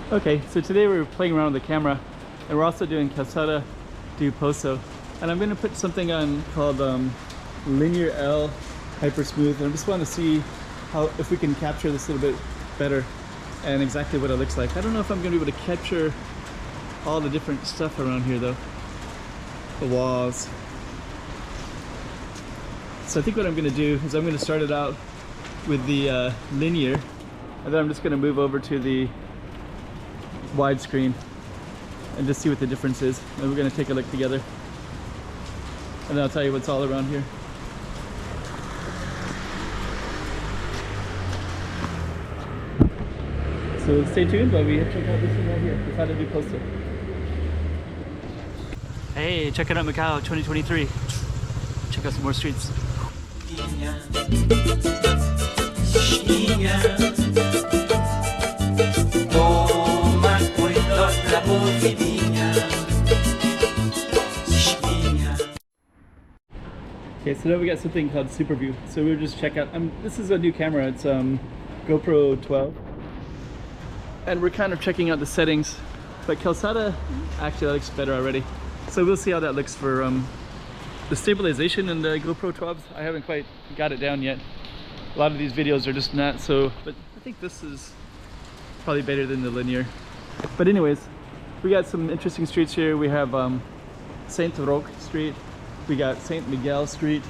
Okay, so today we're playing around with the camera, and we're also doing Calzada do Pozo, and I'm going to put something on called Linear L Hyper Smooth, and I just want to see how if we can capture this a little bit better and exactly what it looks like. I don't know if I'm going to be able to capture all the different stuff around here though, the walls. So I think what I'm going to do is I'm going to start it out with the linear, and then I'm just going to move over to the widescreen and just see what the difference is, and we're going to take a look together, and then I'll tell you what's all around here. So stay tuned while we check out this thing right here. It's how to do Pozo. Hey, check it out, Macau 2023. Check out some more streets. Okay, so now we got something called Super View. So we'll just check out, this is a new camera, it's GoPro 12. And we're kind of checking out the settings, but Calzada actually looks better already. So we'll see how that looks for the stabilization in the GoPro 12s. I haven't quite got it down yet. A lot of these videos are just not so, but I think this is probably better than the linear. But anyways, we got some interesting streets here. We have Saint Roque Street, we got Saint Miguel Street.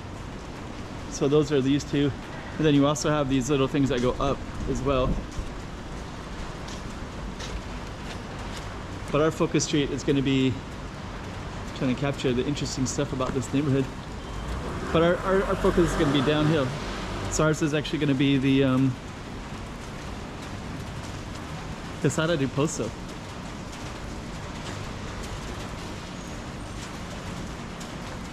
So those are these two. And then you also have these little things that go up as well. But our focus street is going to be trying to capture the interesting stuff about this neighborhood. But our focus is going to be downhill. So ours is actually going to be the Calzada do Pozo.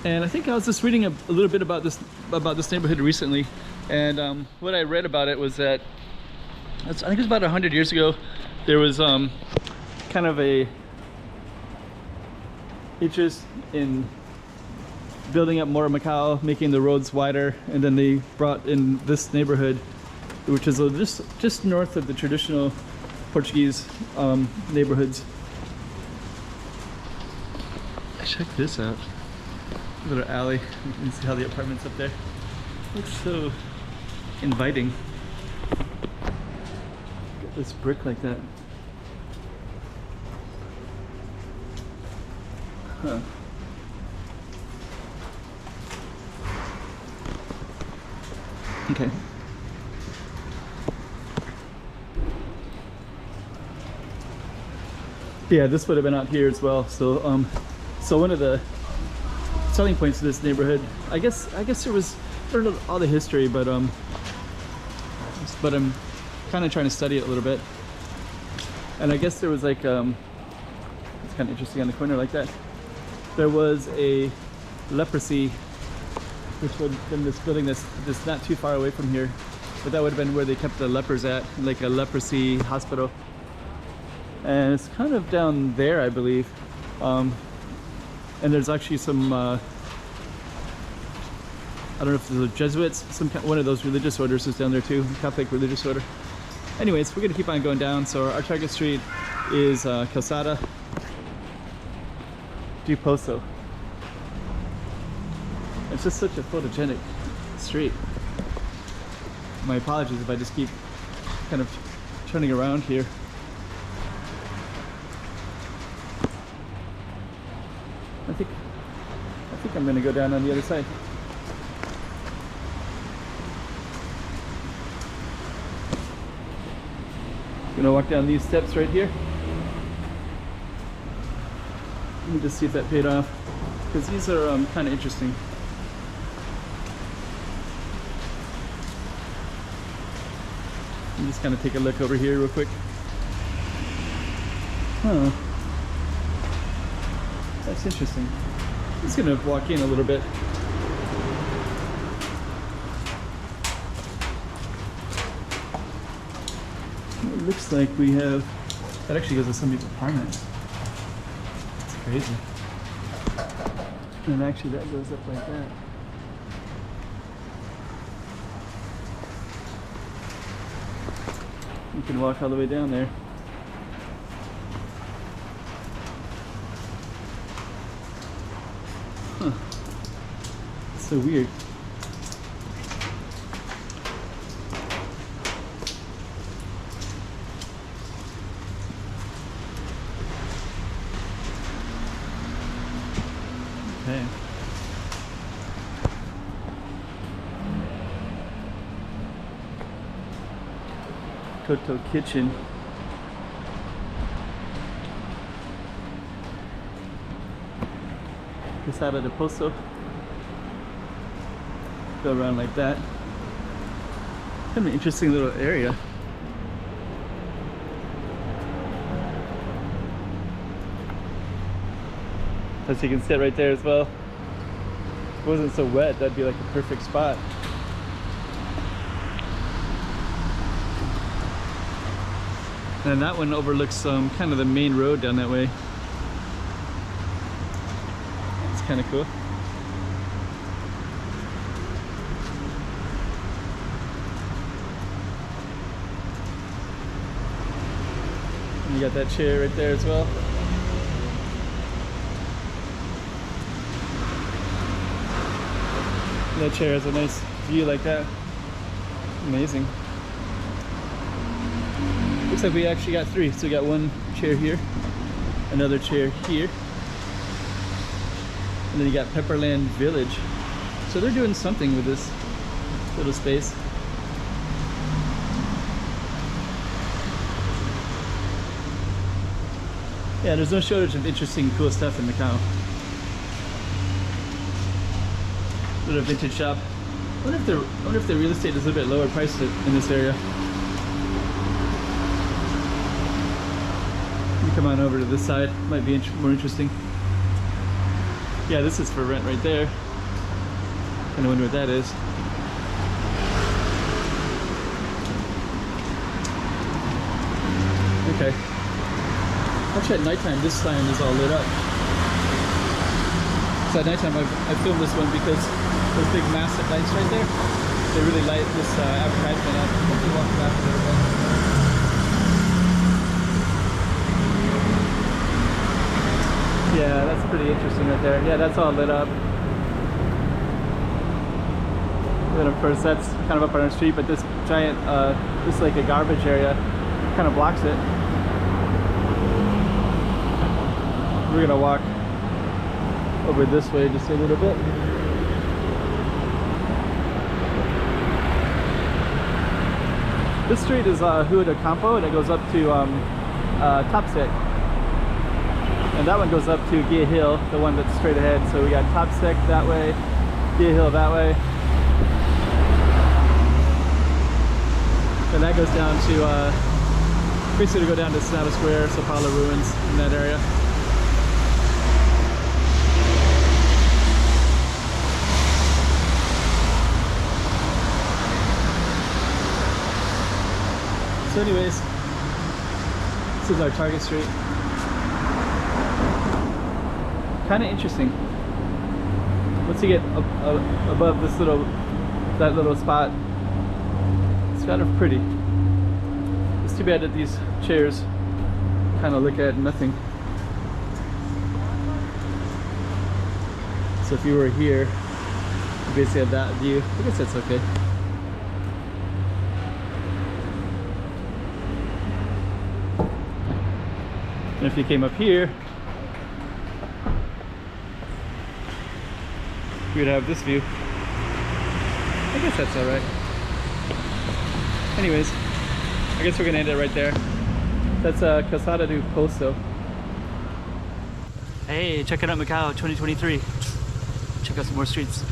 And I think I was just reading a little bit about this neighborhood recently, and what I read about it was that I think it was about 100 years ago. There was kind of a interest in building up more of Macau, making the roads wider, and then they brought in this neighborhood, which is just north of the traditional Portuguese neighborhoods. Check this out. Little alley. You can see how the apartments up there looks so inviting. Got this brick like that. Huh. Okay. Yeah, this would have been out here as well. So, so one of the selling points of this neighborhood, I guess there was, I don't know all the history, but I'm kind of trying to study it a little bit. And I guess there was like, it's kind of interesting on the corner like that. There was a leprosy, which would have been this building that's not too far away from here, but that would have been where they kept the lepers at, like a leprosy hospital. And it's kind of down there, I believe. And there's actually some, I don't know if the Jesuits, one of those religious orders is down there too, Catholic religious order. Anyways, we're gonna keep on going down. So our target street is Calzada do Pozo. It's just such a photogenic street. My apologies if I just keep kind of turning around here. I think I'm gonna go down on the other side. Gonna walk down these steps right here. Let me just see if that paid off, because these are kind of interesting. Let me just kind of take a look over here real quick. Huh. That's interesting. I'm just gonna walk in a little bit. It looks like we have, that actually goes to somebody's apartment. It's crazy. And actually that goes up like that. You can walk all the way down there. so weird. Okay. Toto Kitchen. Posada de Pozo. Go around like that. Kind of an interesting little area. Plus you can sit right there as well. If it wasn't so wet, that'd be like a perfect spot. And that one overlooks kind of the main road down that way. It's kind of cool. And you got that chair right there as well. That chair has a nice view like that. Amazing. Looks like we actually got three. So we got one chair here, another chair here, and then you got Pepperland Village. So they're doing something with this little space. Yeah, there's no shortage of interesting, cool stuff in Macau. Little vintage shop. I wonder if the real estate is a bit lower priced in this area. Come on over to this side, might be more interesting. Yeah, this is for rent right there. Kind of wonder what that is. Okay. Actually, at nighttime, this sign is all lit up. So at nighttime, I filmed this one because those big massive lights right there, they really light this advertisement up. Hopefully walk back a little bit. Yeah, that's pretty interesting right there. Yeah, that's all lit up. And of course, that's kind of up on our street, but this giant, this is like a garbage area, kind of blocks it. We're gonna walk over this way just a little bit. This street is Rua de Campo, and it goes up to Topsec. And that one goes up to Gia Hill, the one that's straight ahead. So we got Topsec that way, Gia Hill that way. And that goes down to, basically to go down to Sonata Square, Sao Paulo Ruins in that area. So anyways, this is our Target Street. Kind of interesting. Once you get above this that little spot, it's kind of pretty. It's too bad that these chairs kind of look at nothing. So if you were here, you basically have that view. I guess that's okay. And if you came up here, we would have this view. I guess that's all right. Anyways, I guess we're gonna end it right there. That's Posada de Pozo. Hey, check it out, Macau 2023. Check out some more streets.